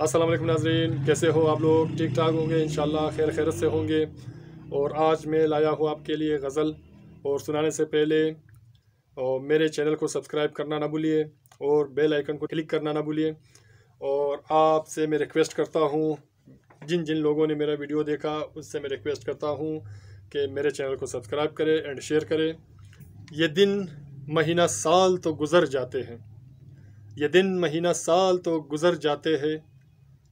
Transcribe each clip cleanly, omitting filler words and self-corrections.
अस्सलाम वालेकुम नाज़रीन, कैसे हो आप लोग? ठीक ठाक होंगे इंशाल्लाह, खैर खैरत से होंगे। और आज मैं लाया हूँ आपके लिए गज़ल। और सुनाने से पहले और मेरे चैनल को सब्सक्राइब करना ना भूलिए और बेल आइकन को क्लिक करना ना भूलिए। और आपसे मैं रिक्वेस्ट करता हूँ, जिन जिन लोगों ने मेरा वीडियो देखा उससे मैं रिक्वेस्ट करता हूँ कि मेरे चैनल को सब्सक्राइब करें एंड शेयर करें। ये दिन महीना साल तो गुज़र जाते हैं, ये दिन महीना साल तो गुज़र जाते हैं,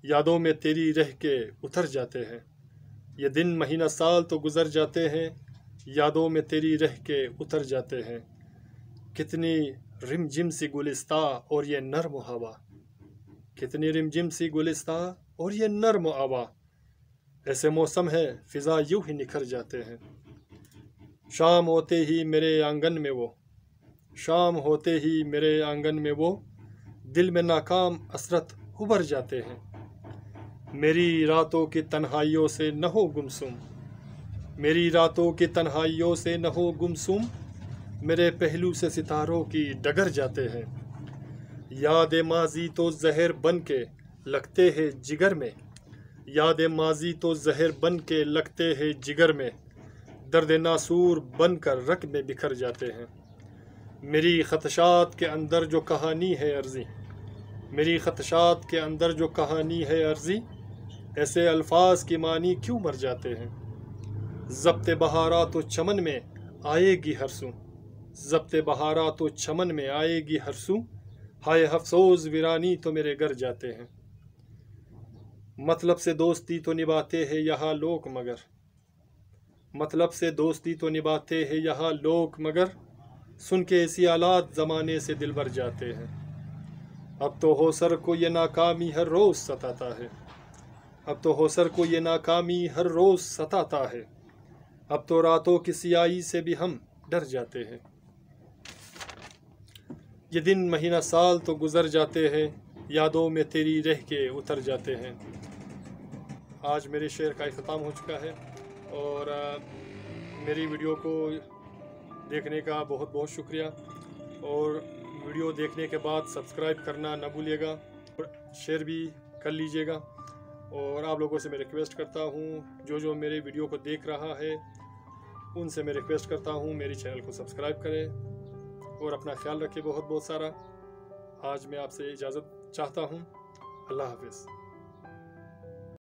यादों में तेरी रह के उतर जाते हैं। ये दिन महीना साल तो गुज़र जाते हैं, यादों में तेरी रह के उतर जाते हैं। कितनी रिमझिम सी गुलिस्ता और ये नर्म हवा, कितनी रिमझिम सी गुलिस्ता और ये नर्म हवा। ऐसे मौसम है फ़िज़ा यूं ही निखर जाते हैं। शाम होते ही मेरे आंगन में वो, शाम होते ही मेरे आंगन में वो, दिल में नाकाम असरत उभर जाते हैं। मेरी रातों की तन्हाइयों से न हो गुमसुम, मेरी रातों की तन्हाइयों से न हो गुमसुम, मेरे पहलू से सितारों की डगर जाते हैं। याद माजी तो जहर बन के लगते हैं जिगर में, याद माजी तो जहर बन के लगते हैं जिगर में, दर्द नासूर बन कर रक में बिखर जाते हैं। मेरी खदशात के अंदर जो कहानी है अर्जी, मेरी खदशात के अंदर जो कहानी है अर्जी, ऐसे अल्फाज की मानी क्यों मर जाते हैं। ज़ब्ते बहारा तो चमन में आएगी हरसू, ज़ब्ते बहारा तो चमन में आएगी हरसू, हाय अफसोस वीरानी तो मेरे घर जाते हैं। मतलब से दोस्ती तो निभाते हैं यहाँ लोग मगर, मतलब से दोस्ती तो निभाते हैं यहाँ लोग मगर, सुन के ऐसी आलात ज़माने से दिल भर जाते हैं। अब तो होसर को ये नाकामी हर रोज़ सताता है, अब तो होसर को ये नाकामी हर रोज़ सताता है, अब तो रातों की सियाही से भी हम डर जाते हैं। ये दिन महीना साल तो गुज़र जाते हैं, यादों में तेरी रह के उतर जाते हैं। आज मेरे शेर का इख्तिताम हो चुका है और मेरी वीडियो को देखने का बहुत बहुत शुक्रिया। और वीडियो देखने के बाद सब्सक्राइब करना ना भूलिएगा और शेयर भी कर लीजिएगा। और आप लोगों से मैं रिक्वेस्ट करता हूँ, जो मेरे वीडियो को देख रहा है उनसे मैं रिक्वेस्ट करता हूँ मेरी चैनल को सब्सक्राइब करें और अपना ख्याल रखें बहुत बहुत सारा। आज मैं आपसे इजाज़त चाहता हूँ। अल्लाह हाफ़िज़।